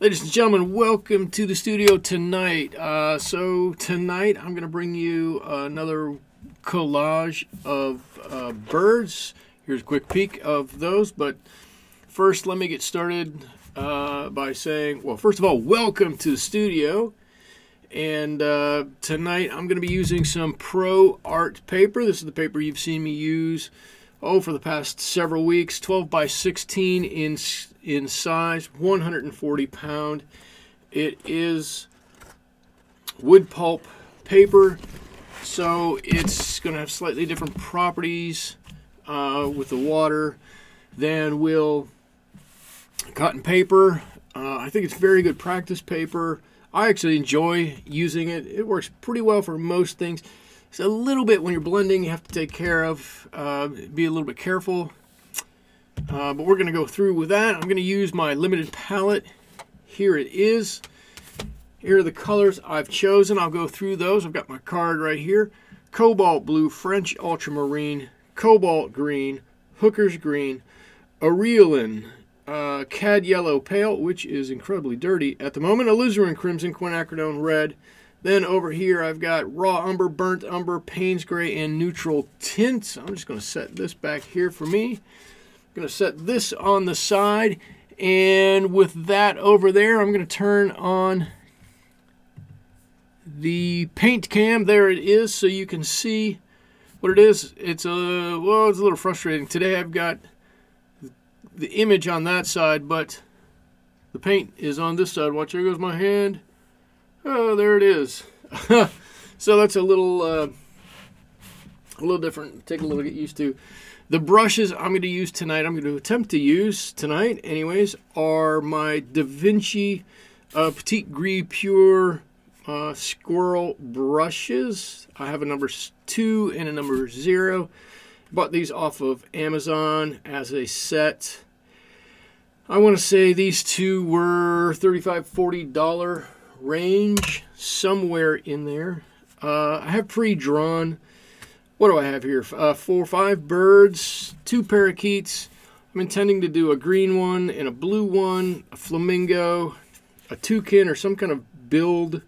Ladies and gentlemen, welcome to the studio tonight. So tonight I'm going to bring you another collage of birds. Here's a quick peek of those, but first let me get started by saying, well, first of all, welcome to the studio. And tonight I'm going to be using some Pro Art paper. This is the paper you've seen me use for the past several weeks. 12 by 16 in size, 140 pound. It is wood pulp paper, so it's going to have slightly different properties with the water than will cotton paper. I think it's very good practice paper. I actually enjoy using it. It works pretty well for most things. It's a little bit when you're blending you have to take care of, be a little bit careful. But we're going to go through with that. I'm going to use my limited palette. Here it is. Here are the colors I've chosen. I'll go through those. I've got my card right here. Cobalt blue, French ultramarine, cobalt green, hooker's green, aureolin, cad yellow pale, which is incredibly dirty at the moment, alizarin crimson, quinacridone red. Then over here I've got raw umber, burnt umber, Payne's gray, and neutral tints. I'm just going to set this back here for me. I'm going to set this on the side, and with that over there I'm going to turn on the paint cam. There it is, so you can see what it is. It's a little frustrating. Today I've got the image on that side, but the paint is on this side. Watch, there goes my hand. Oh, there it is. So that's a little different. Take a little get used to. The brushes I'm going to use tonight, I'm going to attempt to use tonight anyways, are my Vinci Petite Gris Pure Squirrel brushes. I have a number 2 and a number 0. Bought these off of Amazon as a set. I want to say these two were $35–40 range, somewhere in there. I have pre-drawn, what do I have here? 4 or 5 birds, 2 parakeets. I'm intending to do a green one and a blue one, a flamingo, a toucan or some kind of billed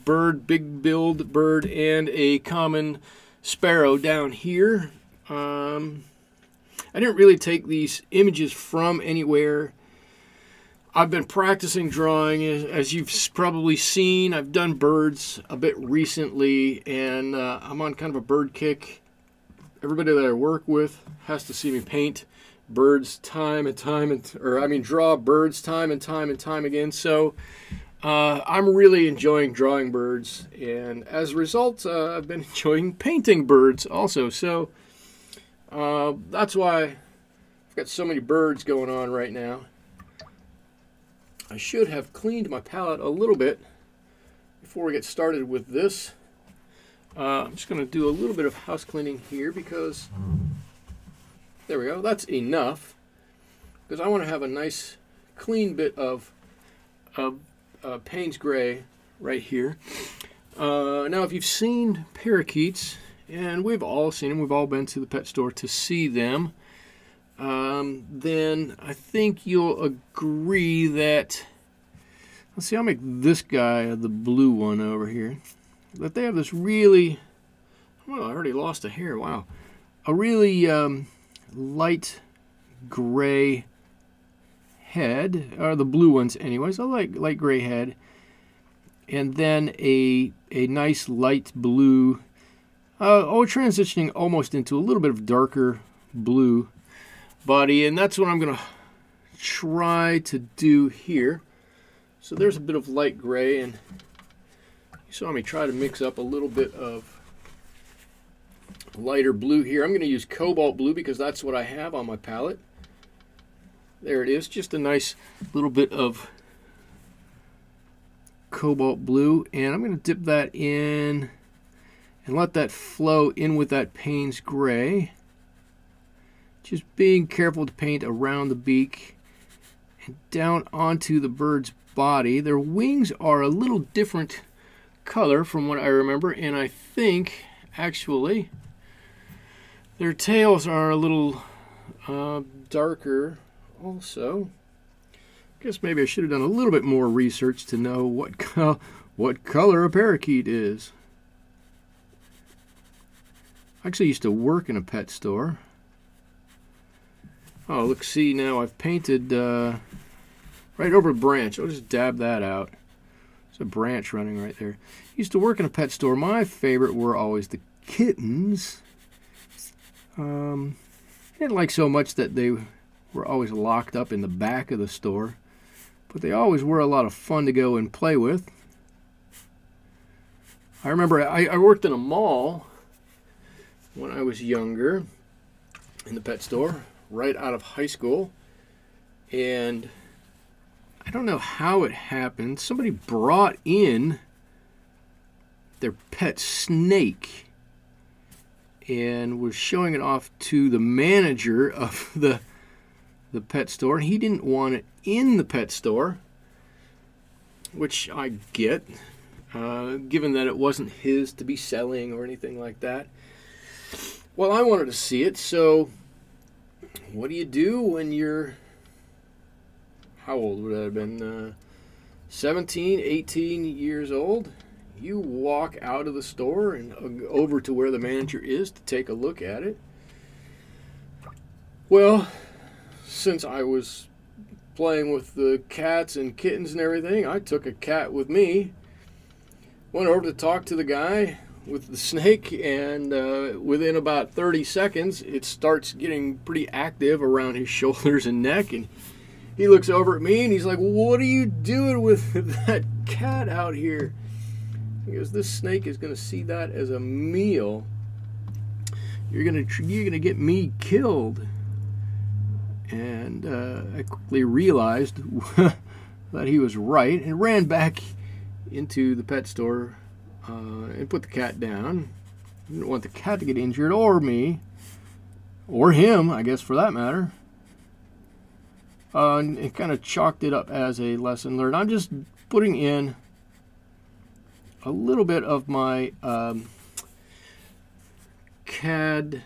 bird, big billed bird, and a common sparrow down here. I didn't really take these images from anywhere. I've been practicing drawing, as you've probably seen. I've done birds a bit recently, and I'm on kind of a bird kick. Everybody that I work with has to see me paint birds time and time, draw birds time and time again. So I'm really enjoying drawing birds, and as a result, I've been enjoying painting birds also. So that's why I've got so many birds going on right now. I should have cleaned my palette a little bit before we get started with this. I'm just going to do a little bit of house cleaning here because, there we go, that's enough. Because I want to have a nice clean bit of Payne's gray right here. Now if you've seen parakeets, and we've all seen them, we've all been to the pet store to see them, then I think you'll agree that, let's see, I'll make this guy the blue one over here, that they have this really, well, I already lost a hair, wow, a really light gray head, or the blue ones anyways, a light gray head, and then a nice light blue, transitioning almost into a little bit of darker blue body, and that's what I'm going to try to do here. So there's a bit of light gray, and you saw me try to mix up a little bit of lighter blue here. I'm going to use cobalt blue because that's what I have on my palette. There it is, just a nice little bit of cobalt blue, and I'm going to dip that in and let that flow in with that Payne's gray. Just being careful to paint around the beak and down onto the bird's body. Their wings are a little different color from what I remember, and I think actually their tails are a little darker also. Guess maybe I should have done a little bit more research to know what color a parakeet is. I actually used to work in a pet store. Oh, look, see, now I've painted right over a branch. I'll just dab that out. There's a branch running right there. Used to work in a pet store. My favorite were always the kittens. I didn't like so much that they were always locked up in the back of the store, but they always were a lot of fun to go and play with. I remember I worked in a mall when I was younger in the pet store, right out of high school, and I don't know how it happened. Somebody brought in their pet snake and was showing it off to the manager of the pet store. He didn't want it in the pet store, which I get, given that it wasn't his to be selling or anything like that. Well, I wanted to see it, so what do you do when you're, how old would that have been, 17, 18 years old? You walk out of the store and over to where the manager is to take a look at it. Well, since I was playing with the cats and kittens and everything, I took a cat with me, went over to talk to the guy with the snake, and within about 30 seconds it starts getting pretty active around his shoulders and neck, and he looks over at me and he's like, "What are you doing with that cat out here?" He goes, "This snake is going to see that as a meal. You're gonna get me killed." And I quickly realized that he was right and ran back into the pet store and put the cat down. Didn't want the cat to get injured, or me, or him, I guess, for that matter. And kind of chalked it up as a lesson learned. I'm just putting in a little bit of my Cad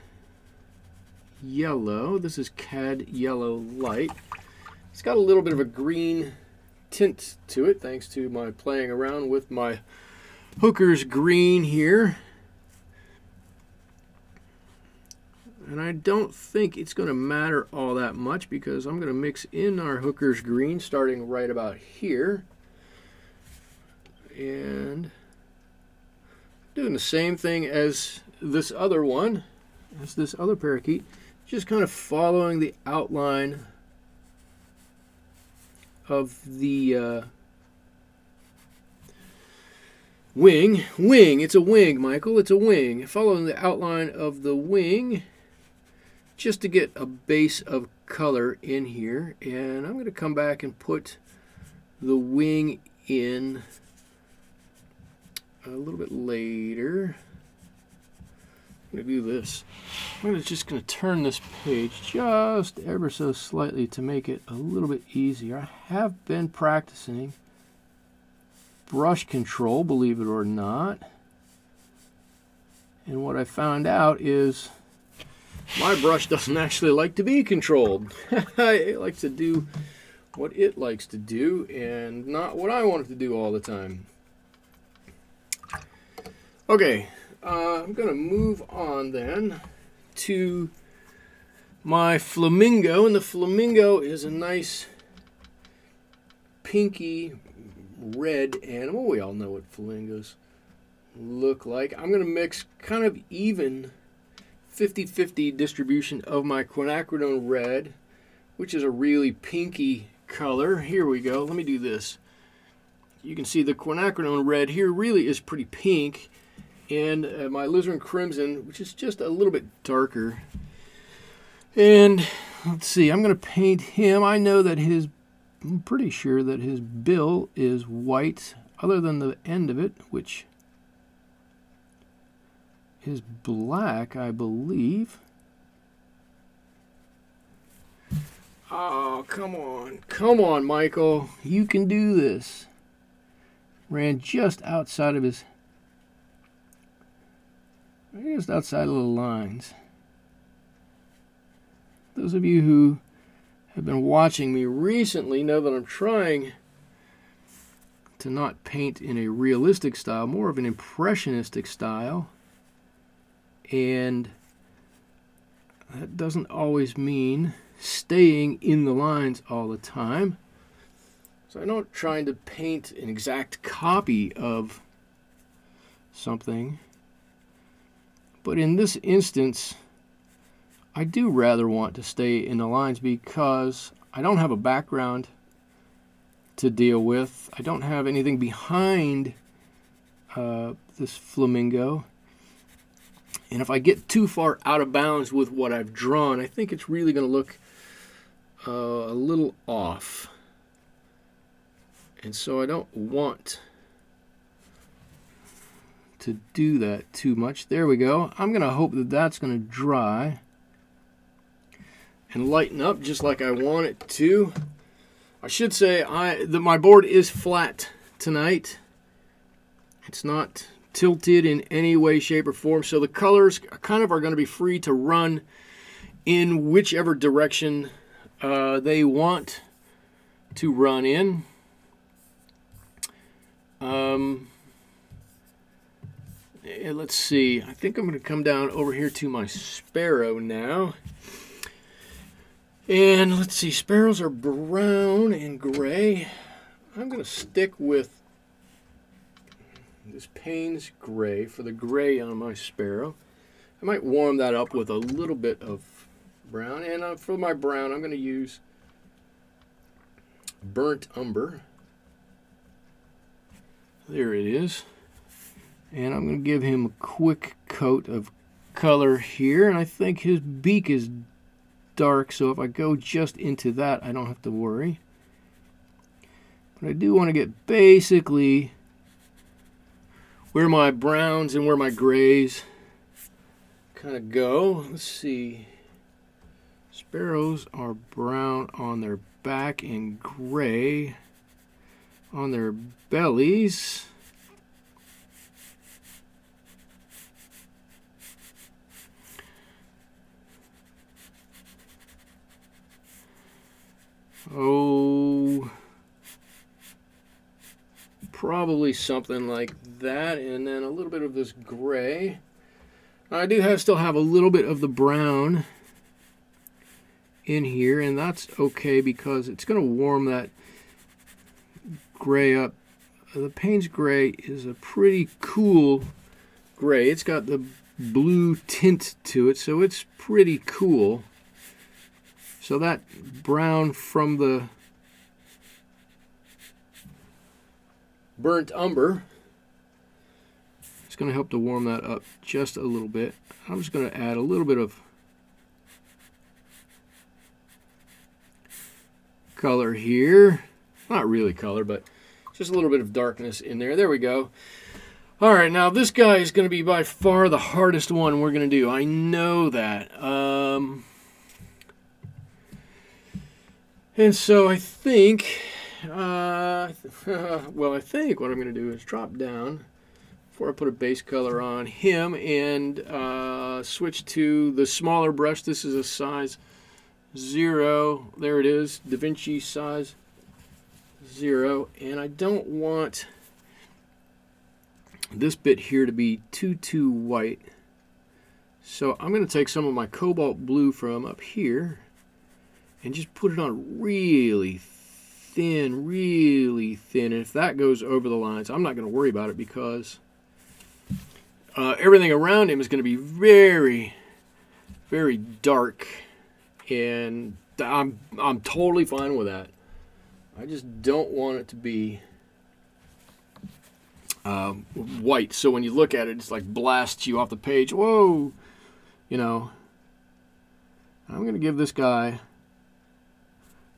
Yellow. This is Cad Yellow Light. It's got a little bit of a green tint to it, thanks to my playing around with my Hooker's green here. And I don't think it's going to matter all that much, because I'm going to mix in our Hooker's green starting right about here. And doing the same thing as this other one, as this other parakeet, just kind of following the outline of the wing. It's a wing, Michael. It's a wing. Following the outline of the wing, just to get a base of color in here. And I'm going to come back and put the wing in a little bit later. I'm going to do this. I'm just going to turn this page just ever so slightly to make it a little bit easier. I have been practicing brush control, believe it or not. And what I found out is my brush doesn't actually like to be controlled. It likes to do what it likes to do and not what I want it to do all the time. Okay, I'm going to move on then to my flamingo, and the flamingo is a nice pinky red animal. We all know what flamingos look like. I'm going to mix kind of even 50-50 distribution of my quinacridone red, which is a really pinky color. Here we go. Let me do this. You can see the quinacridone red here really is pretty pink, and my alizarin crimson, which is just a little bit darker. And let's see, I'm going to paint him. I know that I'm pretty sure that his bill is white, other than the end of it, which is black, I believe. Oh, come on, Michael. You can do this. Ran just outside of his, just outside of the lines. Those of you who have been watching me recently know that I'm trying to not paint in a realistic style, more of an impressionistic style. And that doesn't always mean staying in the lines all the time. So I'm not trying to paint an exact copy of something. But in this instance, I do rather want to stay in the lines because I don't have a background to deal with. I don't have anything behind this flamingo. And if I get too far out of bounds with what I've drawn, I think it's really going to look a little off. And so I don't want to do that too much. There we go. I'm going to hope that that's going to dry and lighten up just like I want it to. I should say that my board is flat tonight. It's not tilted in any way, shape, or form. So the colors kind of are going to be free to run in whichever direction they want to run in. Let's see. I think I'm going to come down over here to my sparrow now. And let's see. Sparrows are brown and gray. I'm going to stick with this Payne's gray for the gray on my sparrow. I might warm that up with a little bit of brown. And for my brown, I'm going to use burnt umber. There it is. And I'm going to give him a quick coat of color here. And I think his beak is dark, so if I go just into that, I don't have to worry. But I do want to get basically where my browns and where my grays kind of go. Let's see. Sparrows are brown on their back and gray on their bellies. Oh, probably something like that, and then a little bit of this gray. I do still have a little bit of the brown in here, and that's okay because it's going to warm that gray up. The Payne's gray is a pretty cool gray. It's got the blue tint to it, so it's pretty cool. So that brown from the burnt umber is going to help to warm that up just a little bit. I'm just going to add a little bit of color here. Not really color, but just a little bit of darkness in there. There we go. All right, now this guy is going to be by far the hardest one we're going to do. I know that. And so I think, well, I think what I'm going to do is drop down before I put a base color on him and switch to the smaller brush. This is a size 0. There it is, Da Vinci size 0. And I don't want this bit here to be too white. So I'm going to take some of my cobalt blue from up here and just put it on really thin, really thin. And if that goes over the lines, I'm not going to worry about it because everything around him is going to be very, very dark. And I'm totally fine with that. I just don't want it to be white. So when you look at it, it's like blasts you off the page. Whoa! You know, I'm going to give this guy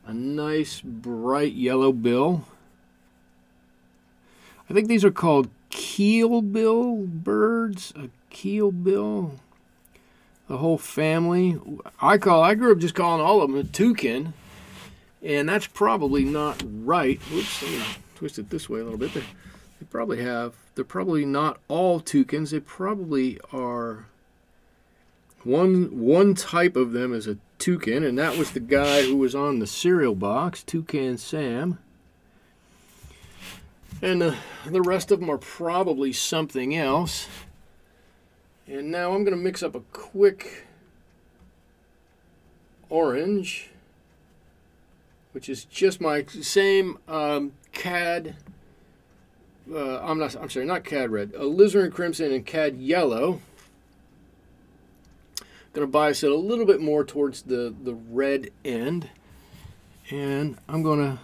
a nice bright yellow bill. I think these are called keelbill birds. A keelbill. The whole family. I grew up just calling all of them a toucan, and that's probably not right. Oops, I'm gonna twist it this way a little bit. They're probably not all toucans. They probably are One type of them is a toucan, and that was the guy who was on the cereal box, Toucan Sam. And the rest of them are probably something else. And now I'm going to mix up a quick orange, which is just my same cad. I'm sorry, not cad red. Alizarin crimson and cad yellow. Going to bias it a little bit more towards the red end, and I'm going to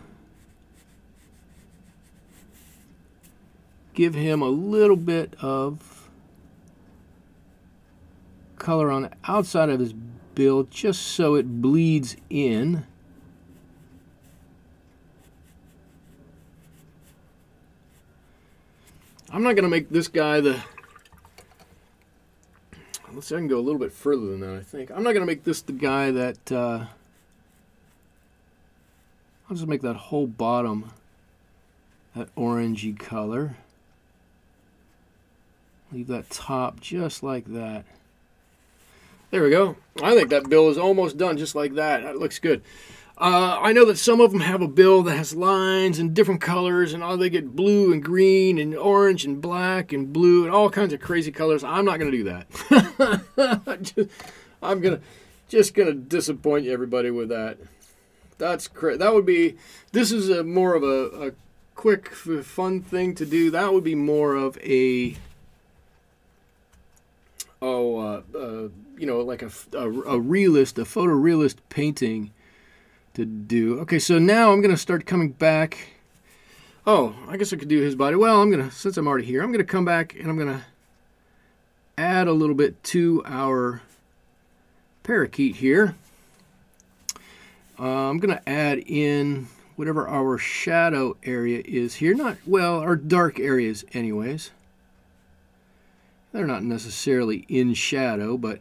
give him a little bit of color on the outside of his bill just so it bleeds in. I'm not going to make this guy the... Let's see, I can go a little bit further than that, I think. I'm not going to make this the guy that... I'll just make that whole bottom that orangey color. Leave that top just like that. There we go. I think that bill is almost done just like that. That looks good. I know that some of them have a bill that has lines and different colors, and they get blue and green and orange and black and blue and all kinds of crazy colors. I'm not going to do that. I'm just gonna disappoint everybody with that. That's that would be. This is more of a quick, fun thing to do. That would be more of a you know, like a photorealist painting to do. Okay, so now I'm going to start coming back. Oh, I guess I could do his body. Well, since I'm already here, I'm going to come back and I'm going to add a little bit to our parakeet here. I'm going to add in whatever our shadow area is here. Our dark areas anyways. They're not necessarily in shadow, but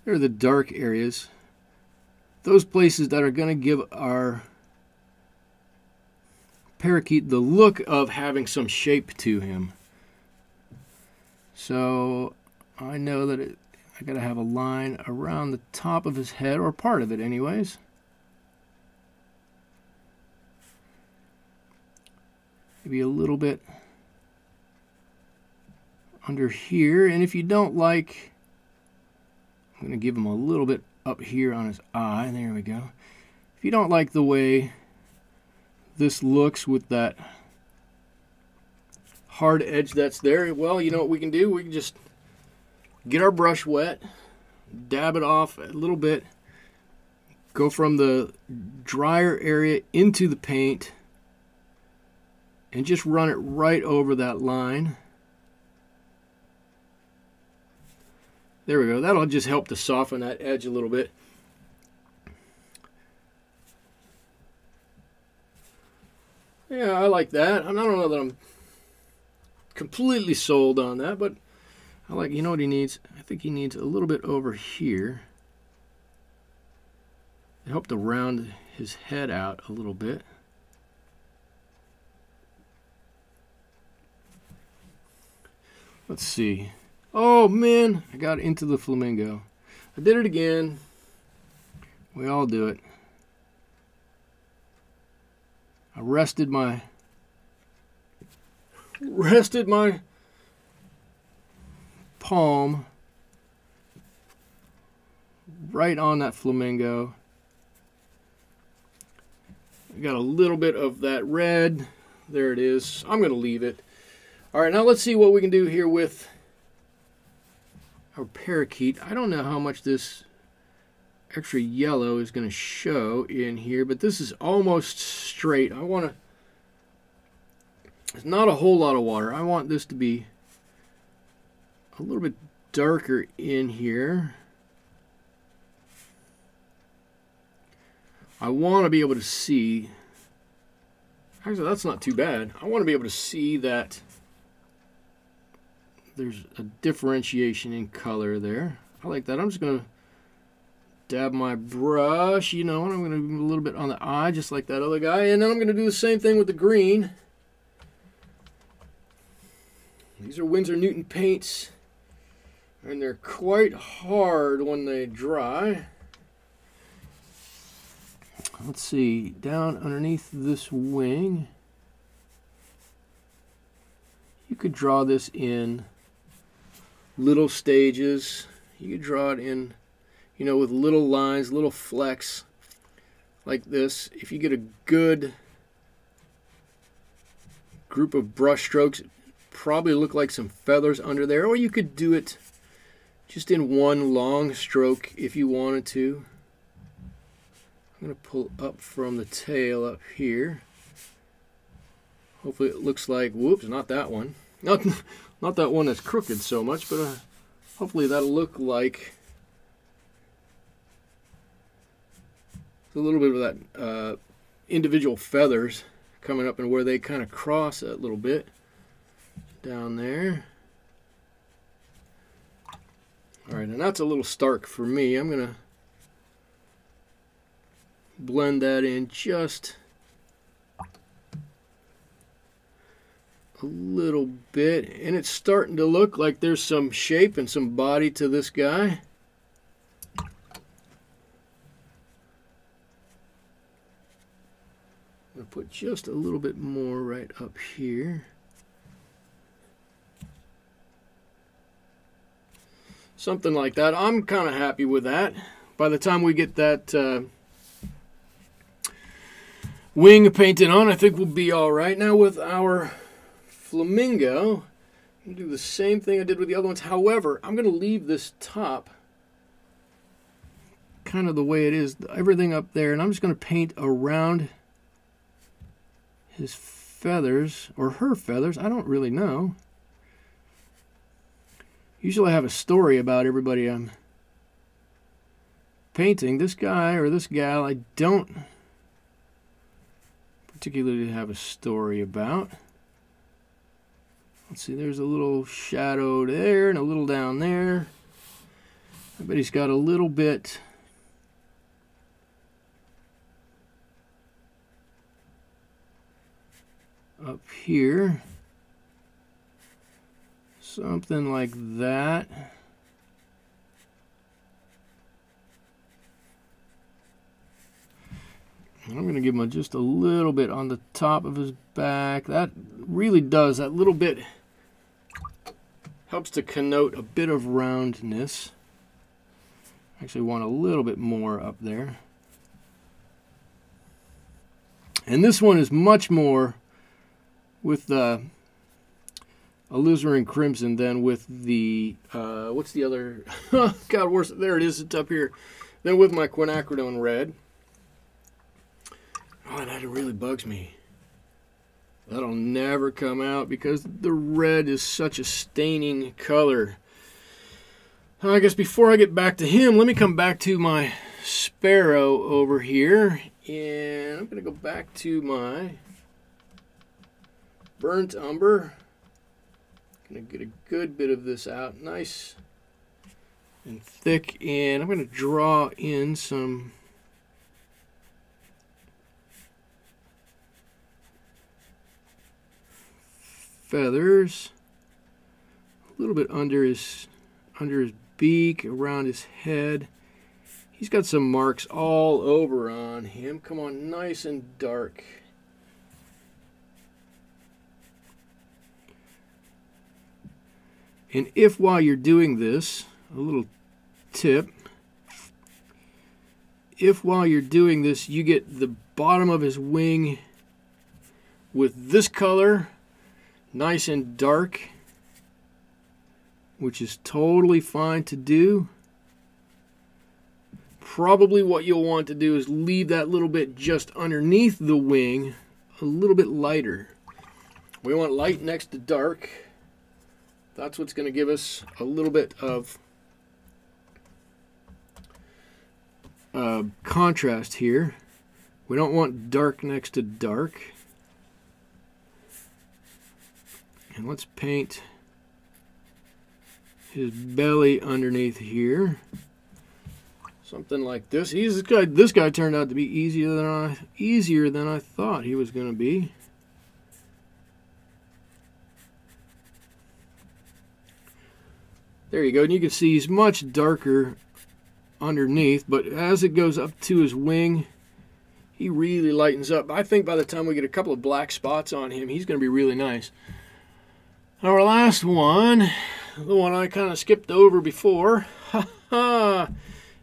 they're the dark areas. Those places that are going to give our parakeet the look of having some shape to him. So I know that I got to have a line around the top of his head, or part of it anyways. Maybe a little bit under here, and if you don't like, I'm going to give him a little bit up here on his eye. There we go. If you don't like the way this looks with that hard edge that's there, well, you know what we can do? We can just get our brush wet, dab it off a little bit, go from the drier area into the paint, and just run it right over that line. There we go. That'll just help to soften that edge a little bit. Yeah, I like that. I don't know that I'm completely sold on that, but I like, you know what he needs? I think he needs a little bit over here to help to round his head out a little bit. Let's see. Oh man, I got into the flamingo. I did it again. We all do it. I rested my palm right on that flamingo. I got a little bit of that red. There it is. I'm going to leave it. All right, now let's see what we can do here with our parakeet. I don't know how much this extra yellow is going to show in here, but this is almost straight. I want to, it's not a whole lot of water. I want this to be a little bit darker in here. I want to be able to see, actually that's not too bad. I want to be able to see that there's a differentiation in color there. I like that. I'm just going to dab my brush, you know, and I'm going to do a little bit on the eye, just like that other guy. And then I'm going to do the same thing with the green. These are Winsor Newton paints. and they're quite hard when they dry. Let's see, down underneath this wing, you could draw this in little stages. You could draw it in, you know, with little lines, little flecks like this. If you get a good group of brush strokes, probably look like some feathers under there, or you could do it just in one long stroke if you wanted to. I'm going to pull up from the tail up here. Hopefully it looks like, whoops, not that one. Not that one that's crooked so much, but hopefully that'll look like a little bit of that individual feathers coming up and where they kind of cross a little bit down there. All right, and that's a little stark for me. I'm going to blend that in just a little bit, and it's starting to look like there's some shape and some body to this guy. I'm going to put just a little bit more right up here. Something like that. I'm kind of happy with that. By the time we get that wing painted on, I think we'll be all right. Now with our flamingo, I'm going to do the same thing I did with the other ones. However, I'm going to leave this top kind of the way it is, everything up there, and I'm just going to paint around his feathers, or her feathers, I don't really know. Usually I have a story about everybody I'm painting. This guy or this gal, I don't particularly have a story about. Let's see, there's a little shadow there and a little down there. I bet he's got a little bit up here. Something like that. I'm going to give him just a little bit on the top of his back. That really does, that little bit helps to connote a bit of roundness. Actually want a little bit more up there. And this one is much more with alizarin crimson than with the, what's the other, God, worse, there it is, it's up here, than with my quinacridone red. Oh, that really bugs me. That'll never come out because the red is such a staining color. I guess before I get back to him, let me come back to my sparrow over here. And I'm going to go back to my burnt umber. Going to get a good bit of this out, nice and thick. And I'm going to draw in some feathers, a little bit under his beak, around his head. He's got some marks all over on him. Come on, nice and dark. And if while you're doing this, a little tip, if while you're doing this you get the bottom of his wing with this color, nice and dark, which is totally fine to do. Probably what you'll want to do is leave that little bit just underneath the wing a little bit lighter. We want light next to dark. That's what's going to give us a little bit of contrast here. We don't want dark next to dark. And let's paint his belly underneath here. Something like this. This guy turned out to be easier than I thought he was going to be. There you go. And you can see he's much darker underneath, but as it goes up to his wing, he really lightens up. I think by the time we get a couple of black spots on him, he's going to be really nice. Our last one, the one I kind of skipped over before,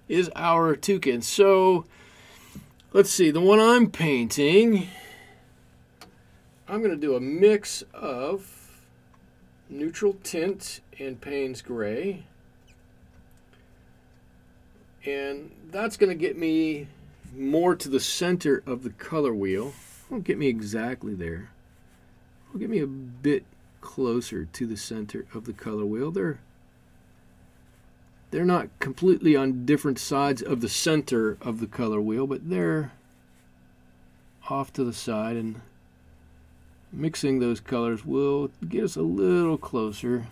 is our toucan. So let's see, the one I'm painting, I'm going to do a mix of neutral tint and Payne's gray. And that's going to get me more to the center of the color wheel. Won't get me exactly there. It'll get me a bit closer to the center of the color wheel. They're not completely on different sides of the center of the color wheel, but they're off to the side, and mixing those colors will get us a little closer.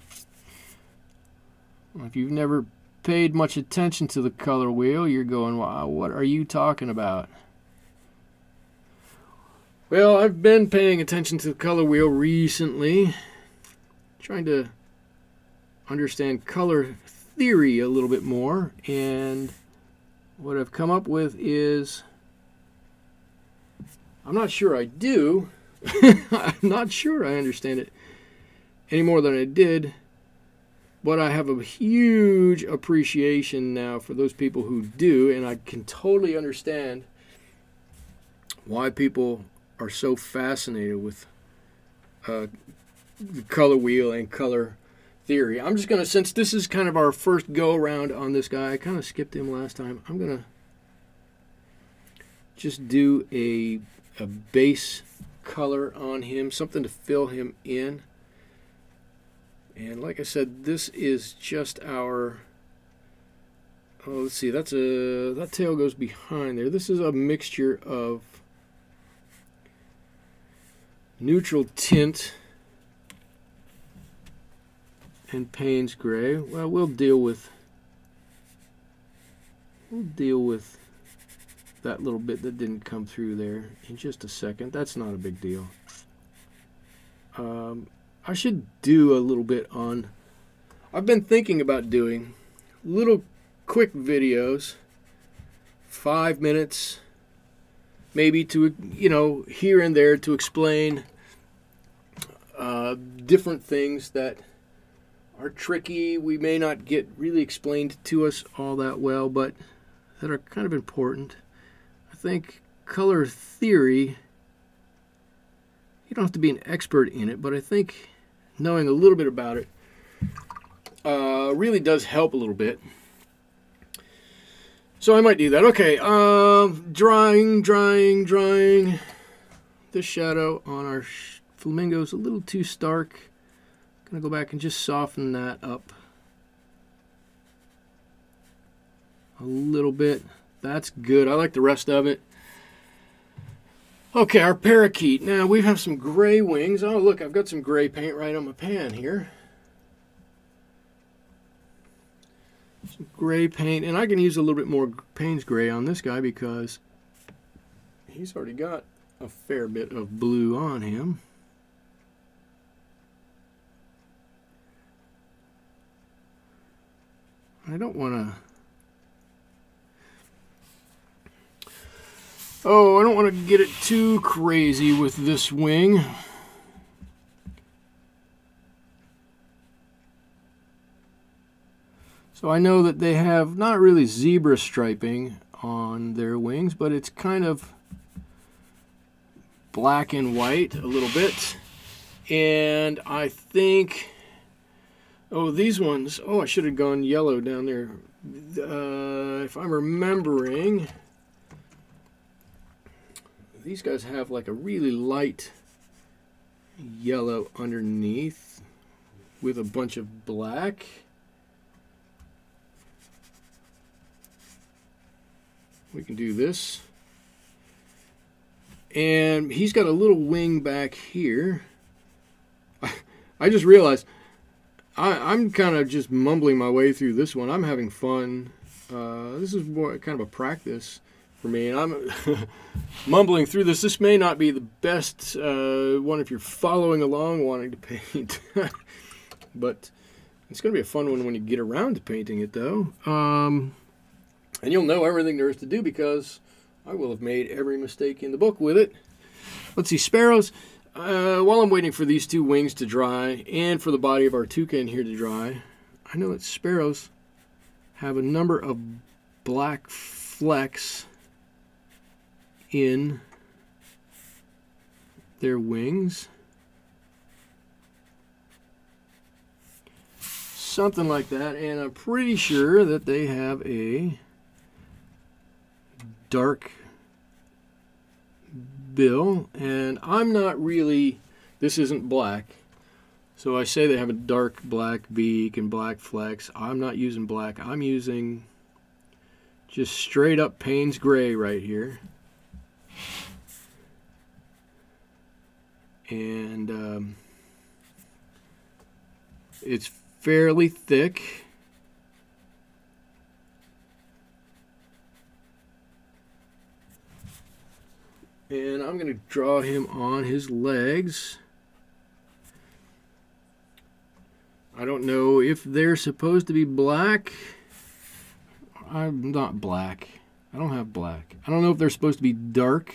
If you've never paid much attention to the color wheel, you're going, wow, what are you talking about? Well, I've been paying attention to the color wheel recently, trying to understand color theory a little bit more, and what I've come up with is, I'm not sure I do. I'm not sure I understand it any more than I did, but I have a huge appreciation now for those people who do, and I can totally understand why people are so fascinated with the color wheel and color theory. I'm just going to, since this is kind of our first go around on this guy, I kind of skipped him last time, I'm going to just do a base color on him, something to fill him in. And like I said, this is just our, oh, let's see, that tail goes behind there. This is a mixture of neutral tint and Payne's gray. Well, we'll deal with that little bit that didn't come through there in just a second. That's not a big deal. I should do a little bit on, I've been thinking about doing little quick videos, 5 minutes, maybe, to, you know, here and there, to explain different things that are tricky, we may not get really explained to us all that well, but that are kind of important. I think color theory, you don't have to be an expert in it, but I think knowing a little bit about it really does help a little bit. So I might do that. Okay, drawing. This shadow on our flamingo is a little too stark. I'm going to go back and just soften that up a little bit. That's good. I like the rest of it. Okay, our parakeet. Now we have some gray wings. Oh, look, I've got some gray paint right on my pan here. Some gray paint, and I can use a little bit more Payne's gray on this guy because he's already got a fair bit of blue on him. I don't want to... Oh, I don't want to get it too crazy with this wing. So I know that they have not really zebra striping on their wings, but it's kind of black and white a little bit. And I think, oh, these ones, oh, I should have gone yellow down there. If I'm remembering, these guys have like a really light yellow underneath with a bunch of black. We can do this. And he's got a little wing back here. I just realized I'm kind of just mumbling my way through this one. I'm having fun. This is more kind of a practice for me, and I'm mumbling through this. This may not be the best one if you're following along wanting to paint, but It's going to be a fun one when you get around to painting it, though. And you'll know everything there is to do because I will have made every mistake in the book with it. Let's see, sparrows. While I'm waiting for these two wings to dry and for the body of our toucan here to dry, I know that sparrows have a number of black flecks in their wings. Something like that, and I'm pretty sure that they have a dark bill, and I'm not really, this isn't black, so I say they have a dark black beak and black flecks. I'm not using black, I'm using just straight up Payne's gray right here, and it's fairly thick. And I'm going to draw him on his legs. I don't know if they're supposed to be black. I'm not black. I don't have black. I don't know if they're supposed to be dark,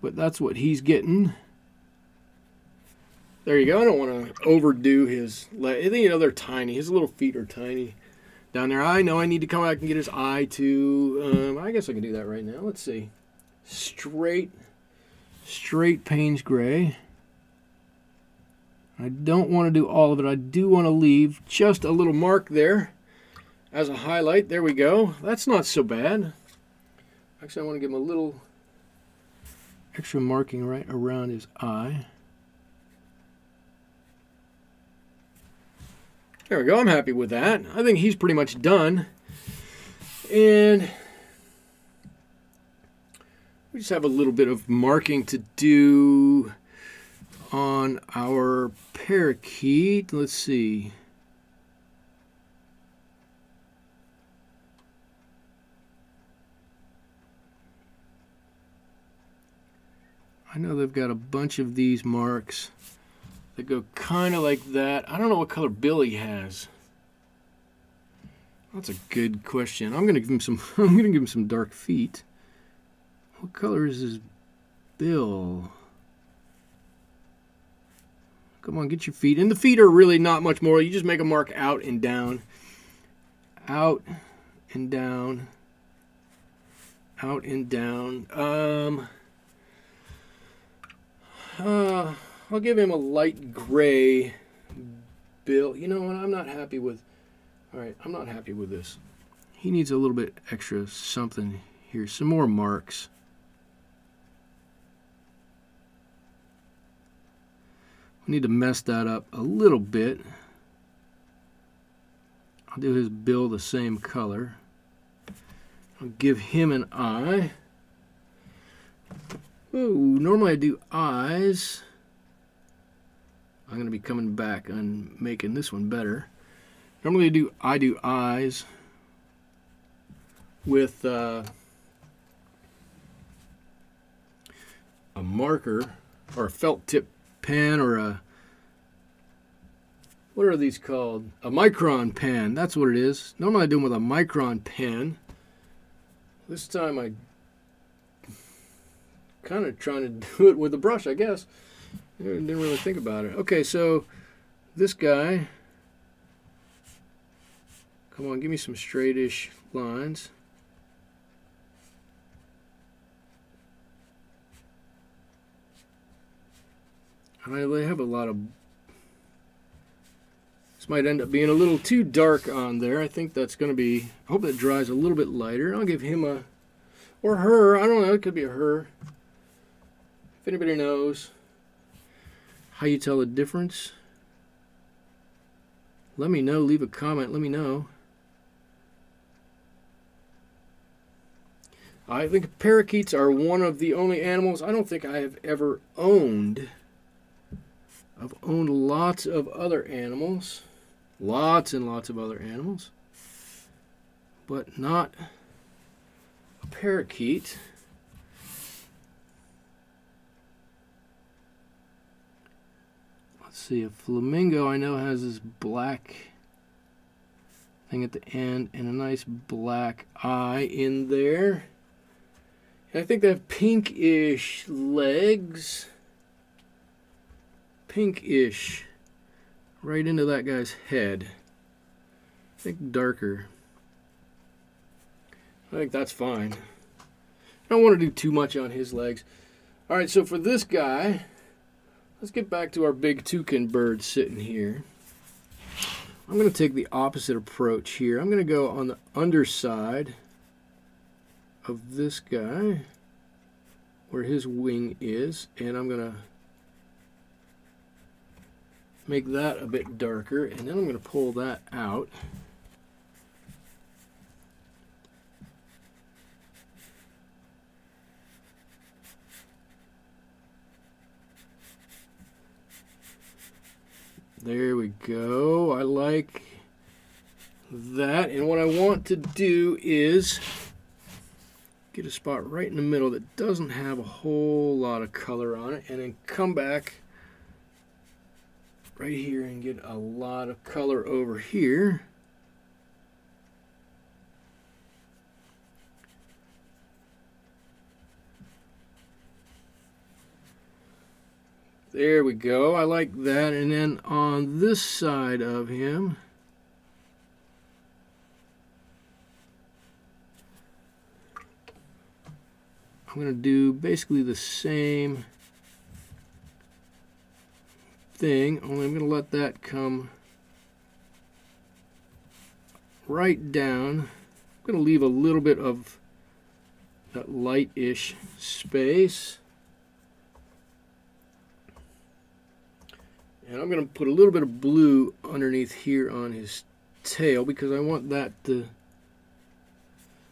but that's what he's getting. There you go. I don't want to overdo his leg. I think, you know, they're tiny. His little feet are tiny down there. I know I need to come back and get his eye too. I guess I can do that right now. Let's see. Straight Payne's gray. I don't want to do all of it. I do want to leave just a little mark there as a highlight. There we go. That's not so bad. Actually, I want to give him a little extra marking right around his eye. There we go. I'm happy with that. I think he's pretty much done. And we just have a little bit of marking to do on our parakeet. Let's see. I know they've got a bunch of these marks that go kind of like that. I don't know what color bill he has. That's a good question. I'm gonna give him some. I'm gonna give him some dark feet. What color is his bill? Come on, get your feet. And the feet are really not much more. You just make a mark out and down. Out and down. Out and down. I'll give him a light gray bill. You know what? I'm not happy with... Alright, I'm not happy with this. He needs a little bit extra something here. Some more marks. Need to mess that up a little bit. I'll do his bill the same color. I'll give him an eye. Ooh, normally I do eyes. I'm going to be coming back and making this one better. Normally I do eyes with a marker or a felt tip pen or a, what are these called? A micron pen. That's what it is. Normally I do them with a micron pen. This time I kind of trying to do it with a brush, I guess. I didn't really think about it. Okay, so this guy, come on, give me some straightish lines. They have a lot of... This might end up being a little too dark on there. I think that's going to be... I hope that dries a little bit lighter. I'll give him a... Or her. I don't know. It could be a her. If anybody knows how you tell the difference, let me know. Leave a comment. Let me know. I think parakeets are one of the only animals I don't think I have ever owned. I've owned lots of other animals, lots and lots of other animals, but not a parakeet. Let's see, a flamingo I know has this black thing at the end, and a nice black eye in there. And I think they have pinkish legs. Pinkish. Right into that guy's head. I think darker. I think that's fine. I don't want to do too much on his legs. Alright, so for this guy, let's get back to our big toucan bird sitting here. I'm going to take the opposite approach here. I'm going to go on the underside of this guy, where his wing is, and I'm going to make that a bit darker, and then I'm going to pull that out. There we go. I like that. And what I want to do is get a spot right in the middle that doesn't have a whole lot of color on it, and then come back right here and get a lot of color over here. There we go. I like that. And then on this side of him, I'm going to do basically the same thing, only I'm going to let that come right down. I'm going to leave a little bit of that light-ish space. And I'm going to put a little bit of blue underneath here on his tail because I want that to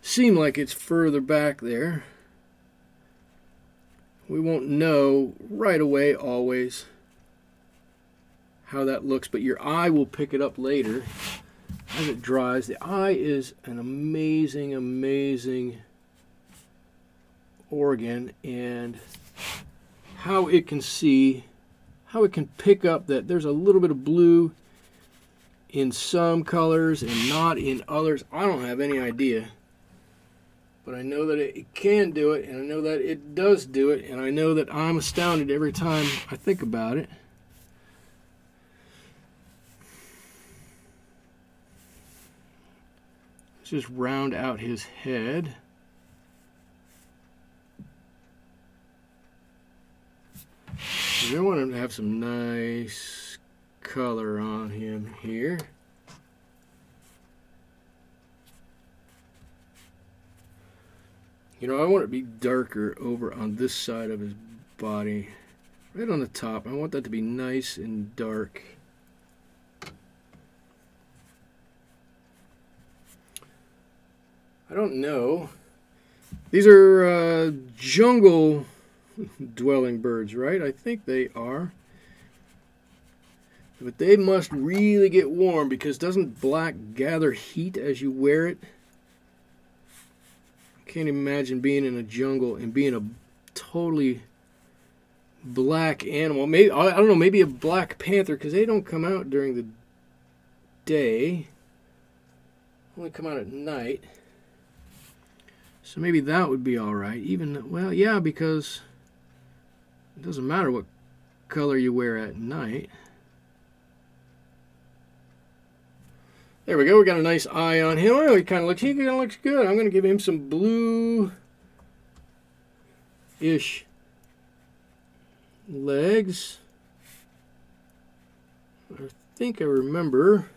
seem like it's further back there. We won't know right away always how that looks, but your eye will pick it up later as it dries. The eye is an amazing, amazing organ, and how it can see, how it can pick up that there's a little bit of blue in some colors and not in others. I don't have any idea, but I know that it can do it, and I know that it does do it, and I know that I'm astounded every time I think about it. Let's just round out his head. I want him to have some nice color on him here. You know, I want it to be darker over on this side of his body. Right on the top. I want that to be nice and dark. I don't know. These are jungle dwelling birds, right? I think they are. But they must really get warm, because doesn't black gather heat as you wear it? I can't imagine being in a jungle and being a totally black animal. Maybe, I don't know, maybe a black panther, because they don't come out during the day. Only come out at night. So maybe that would be alright. Even, well, yeah, because it doesn't matter what color you wear at night. There we go. We got a nice eye on him. Oh, he kind of looks good. I'm going to give him some blue-ish legs. I think I remember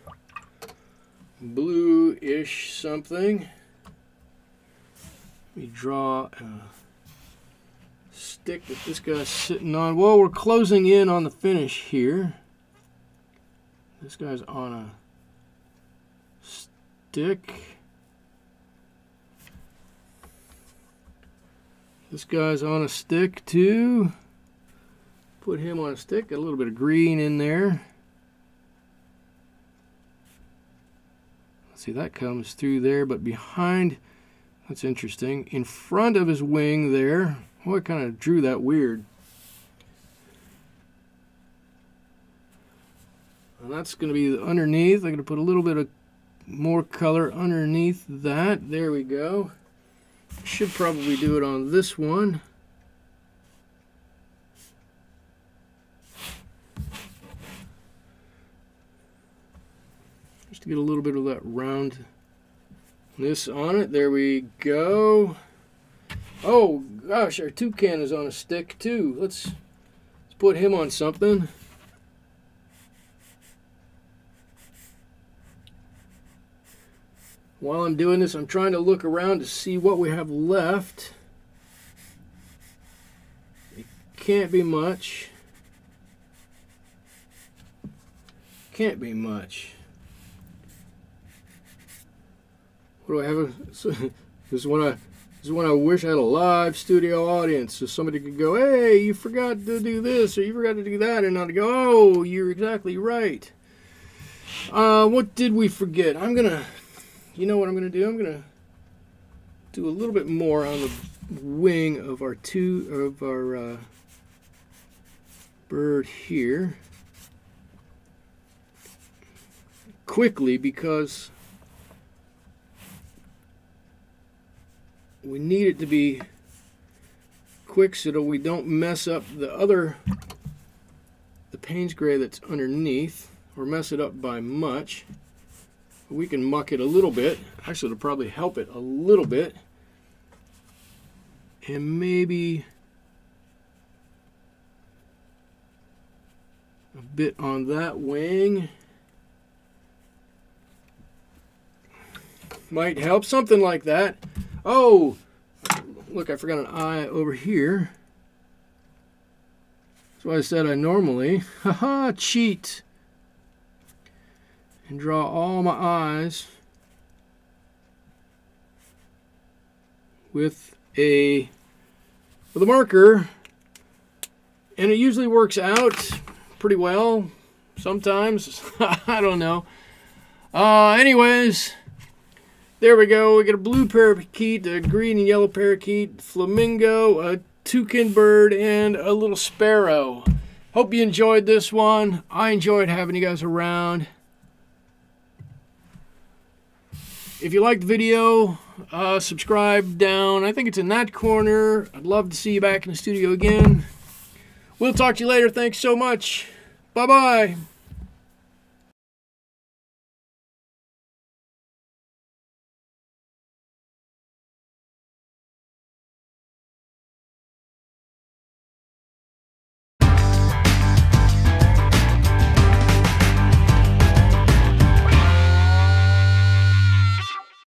blue-ish something. Let me draw a stick that this guy's sitting on. Well, we're closing in on the finish here. This guy's on a stick. This guy's on a stick too. Put him on a stick. Got a little bit of green in there. Let's see, that comes through there, but behind, that's interesting. In front of his wing there, oh, I kind of drew that weird. And that's going to be underneath. I'm going to put a little bit of more color underneath that. There we go. Should probably do it on this one. Just to get a little bit of that roundness on it. There we go. Oh gosh, our toucan is on a stick too. Let's put him on something. While I'm doing this, I'm trying to look around to see what we have left. It can't be much. Can't be much. What do I have? This is when I wish I had a live studio audience, so somebody could go, "Hey, you forgot to do this, or you forgot to do that," and I'd go, "Oh, you're exactly right." What did we forget? You know what I'm going to do? I'm going to do a little bit more on the wing of our bird here. Quickly, because we need it to be quick so that we don't mess up the Payne's gray that's underneath, or mess it up by much. We can muck it a little bit. Actually, it'll probably help it a little bit. And maybe a bit on that wing. Might help, something like that. Oh, look, I forgot an eye over here. That's why I said I normally, haha, cheat. And draw all my eyes with a marker, and it usually works out pretty well. Sometimes I don't know. Anyways, there we go. We got a blue parakeet, a green and yellow parakeet, flamingo, a toucan bird, and a little sparrow. Hope you enjoyed this one. I enjoyed having you guys around. If you liked the video, subscribe down. I think it's in that corner. I'd love to see you back in the studio again. We'll talk to you later. Thanks so much. Bye-bye.